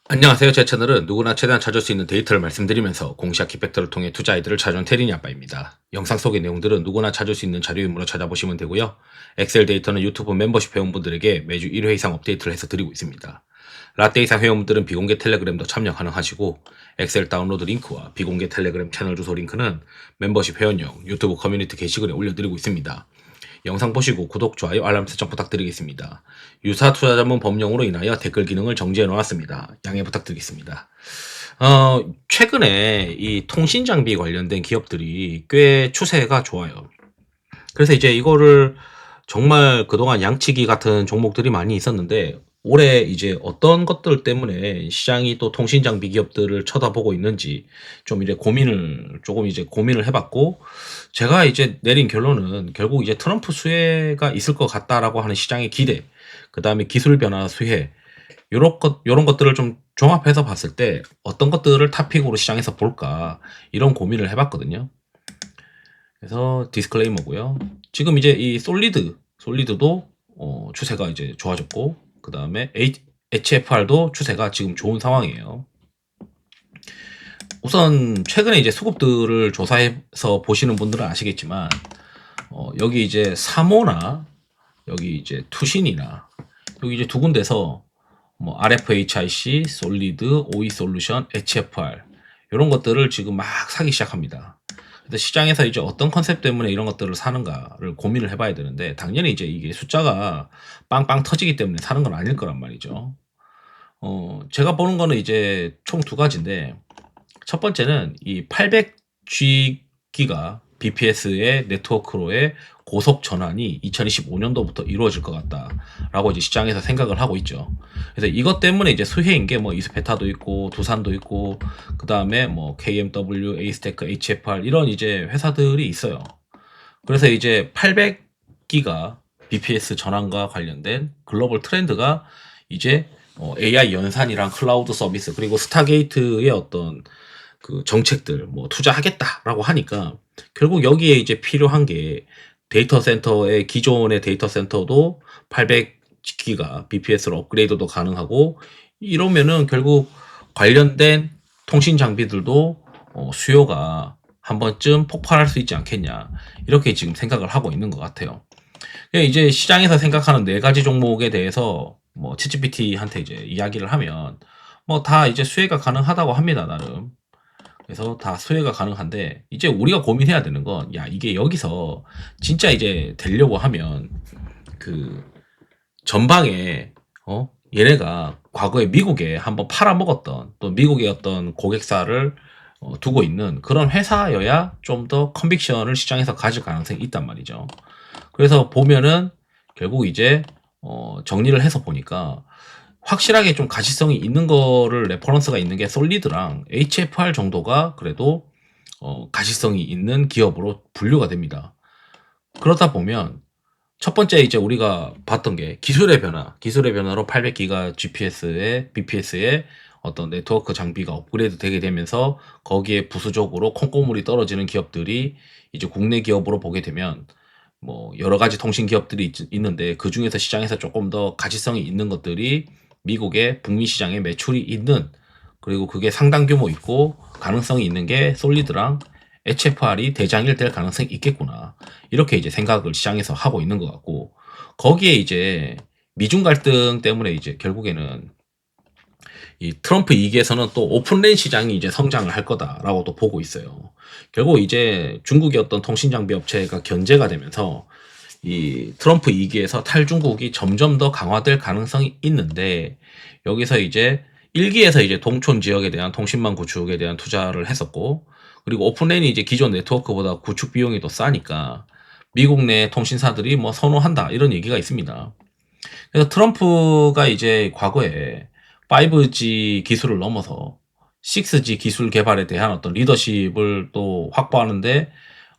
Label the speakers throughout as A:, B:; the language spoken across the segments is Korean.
A: 안녕하세요. 제 채널은 누구나 최대한 찾을 수 있는 데이터를 말씀드리면서 공시학 키팩터를 통해 투자 아이디어를 찾아온 테린이 아빠입니다. 영상 속의 내용들은 누구나 찾을 수 있는 자료이므로 찾아보시면 되고요. 엑셀 데이터는 유튜브 멤버십 회원분들에게 매주 1회 이상 업데이트를 해서 드리고 있습니다. 라떼 이상 회원분들은 비공개 텔레그램도 참여 가능하시고 엑셀 다운로드 링크와 비공개 텔레그램 채널 주소 링크는 멤버십 회원용 유튜브 커뮤니티 게시글에 올려드리고 있습니다. 영상 보시고 구독, 좋아요, 알람 설정 부탁드리겠습니다. 유사 투자 자문 법령으로 인하여 댓글 기능을 정지해 놓았습니다. 양해 부탁드리겠습니다. 최근에 이 통신 장비 관련된 기업들이 꽤 추세가 좋아요. 그래서 이제 이거를 정말 그동안 양치기 같은 종목들이 많이 있었는데 올해 이제 어떤 것들 때문에 시장이 또 통신 장비 기업들을 쳐다보고 있는지 좀 이제 고민을 해봤고, 제가 이제 내린 결론은 결국 이제 트럼프 수혜가 있을 것 같다라고 하는 시장의 기대, 그 다음에 기술 변화 수혜, 요런 것들을 좀 종합해서 봤을 때 어떤 것들을 탑픽으로 시장에서 볼까, 이런 고민을 해봤거든요. 그래서 디스클레이머고요. 지금 이제 이 솔리드도 추세가 이제 좋아졌고, 그 다음에 HFR도 추세가 지금 좋은 상황이에요. 우선 최근에 이제 수급들을 조사해서 보시는 분들은 아시겠지만, 여기 이제 사모나 여기 이제 투신이나 여기 이제 두 군데서 뭐 RFHIC, 솔리드, OE 솔루션, HFR 이런 것들을 지금 막 사기 시작합니다. 그래서 시장에서 이제 어떤 컨셉 때문에 이런 것들을 사는가를 고민을 해봐야 되는데, 당연히 이제 이게 숫자가 빵빵 터지기 때문에 사는 건 아닐 거란 말이죠. 제가 보는 거는 이제 총 두 가지인데, 첫 번째는 이 800G가 BPS의 네트워크로의 고속 전환이 2025년도부터 이루어질 것 같다라고 이제 시장에서 생각을 하고 있죠. 그래서 이것 때문에 이제 수혜인 게 뭐 이스페타도 있고 두산도 있고, 그 다음에 뭐 KMW, 에이스테크, HFR 이런 이제 회사들이 있어요. 그래서 이제 800기가 BPS 전환과 관련된 글로벌 트렌드가 이제 AI 연산이랑 클라우드 서비스, 그리고 스타게이트의 어떤 그 정책들 뭐 투자하겠다라고 하니까, 결국 여기에 이제 필요한 게 데이터 센터의 기존의 데이터 센터도 800기가 BPS로 업그레이드도 가능하고, 이러면은 결국 관련된 통신 장비들도 수요가 한 번쯤 폭발할 수 있지 않겠냐, 이렇게 지금 생각을 하고 있는 것 같아요. 이제 시장에서 생각하는 네 가지 종목에 대해서 뭐 챗GPT한테 이제 이야기를 하면 뭐 다 이제 수혜가 가능하다고 합니다, 나름. 그래서 다 수혜가 가능한데, 이제 우리가 고민해야 되는 건, 야, 이게 여기서 진짜 이제 되려고 하면 그 전방에 얘네가 과거에 미국에 한번 팔아먹었던, 또 미국의 어떤 고객사를 두고 있는 그런 회사여야 좀 더 컨빅션을 시장에서 가질 가능성이 있단 말이죠. 그래서 보면은 결국 이제 정리를 해서 보니까 확실하게 좀 가시성이 있는 거를 레퍼런스가 있는 게 솔리드랑 HFR 정도가 그래도 가시성이 있는 기업으로 분류가 됩니다. 그러다 보면 첫 번째 이제 우리가 봤던 게 기술의 변화로 800기가 GPS에 BPS에 어떤 네트워크 장비가 업그레이드 되게 되면서 거기에 부수적으로 콩고물이 떨어지는 기업들이 이제 국내 기업으로 보게 되면, 뭐 여러 가지 통신 기업들이 있는데 그 중에서 시장에서 조금 더 가치성이 있는 것들이 미국의 북미 시장에 매출이 있는, 그리고 그게 상당 규모 있고 가능성이 있는 게 솔리드랑 HFR이 대장일 될 가능성이 있겠구나, 이렇게 이제 생각을 시장에서 하고 있는 것 같고, 거기에 이제 미중 갈등 때문에 이제 결국에는 이 트럼프 2기에서는 또 오픈랜 시장이 이제 성장을 할 거다라고 또 보고 있어요. 결국 이제 중국의 어떤 통신 장비 업체가 견제가 되면서 이 트럼프 2기에서 탈중국이 점점 더 강화될 가능성이 있는데, 여기서 이제 1기에서 이제 동촌 지역에 대한 통신망 구축에 대한 투자를 했었고, 그리고 오픈랜이 이제 기존 네트워크보다 구축 비용이 더 싸니까 미국 내 통신사들이 뭐 선호한다, 이런 얘기가 있습니다. 그래서 트럼프가 이제 과거에 5G 기술을 넘어서 6G 기술 개발에 대한 어떤 리더십을 또 확보하는데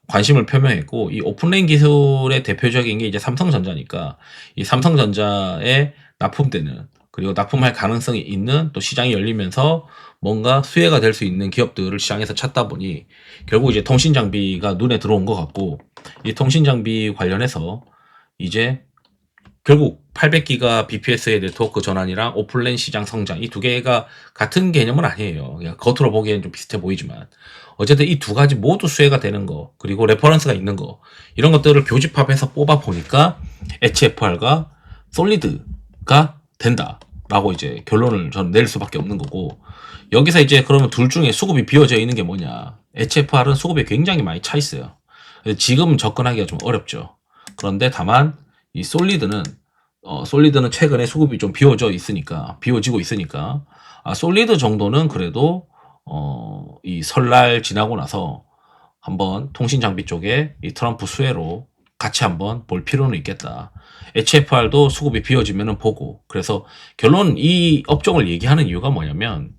A: 관심을 표명했고, 이 오픈랜 기술의 대표적인 게 이제 삼성전자니까, 이 삼성전자에 납품되는, 그리고 납품할 가능성이 있는 또 시장이 열리면서 뭔가 수혜가 될 수 있는 기업들을 시장에서 찾다 보니 결국 이제 통신 장비가 눈에 들어온 것 같고, 이 통신 장비 관련해서 이제 결국 800기가 BPS의 네트워크 전환이랑 오픈랜 시장 성장 이 두 개가 같은 개념은 아니에요. 그냥 겉으로 보기엔 좀 비슷해 보이지만 어쨌든 이 두 가지 모두 수혜가 되는 거 그리고 레퍼런스가 있는 거 이런 것들을 교집합해서 뽑아 보니까 HFR과 솔리드가 된다라고 이제 결론을 저는 낼 수밖에 없는 거고 여기서 이제 그러면 둘 중에 수급이 비어져 있는 게 뭐냐? HFR은 수급이 굉장히 많이 차 있어요. 지금 접근하기가 좀 어렵죠. 그런데 다만 이 솔리드는 최근에 수급이 좀 비워지고 있으니까 솔리드 정도는 그래도 이 설날 지나고 나서 한번 통신 장비 쪽에 이 트럼프 수혜로 같이 한번 볼 필요는 있겠다. HFR도 수급이 비워지면은 보고 그래서 결론 이 업종을 얘기하는 이유가 뭐냐면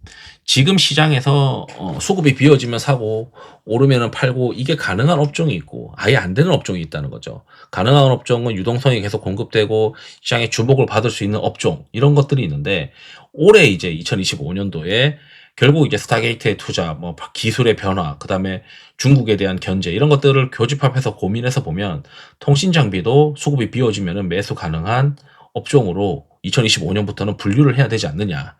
A: 지금 시장에서 수급이 비워지면 사고 오르면은 팔고 이게 가능한 업종이 있고 아예 안 되는 업종이 있다는 거죠. 가능한 업종은 유동성이 계속 공급되고 시장에 주목을 받을 수 있는 업종 이런 것들이 있는데 올해 이제 2025년도에 결국 이제 스타게이트의 투자, 뭐 기술의 변화, 그다음에 중국에 대한 견제 이런 것들을 교집합해서 고민해서 보면 통신 장비도 수급이 비워지면은 매수 가능한 업종으로 2025년부터는 분류를 해야 되지 않느냐.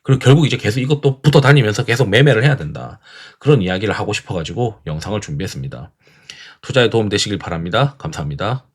A: 그리고 결국 이제 계속 이것도 붙어 다니면서 계속 매매를 해야 된다. 그런 이야기를 하고 싶어가지고 영상을 준비했습니다. 투자에 도움 되시길 바랍니다. 감사합니다.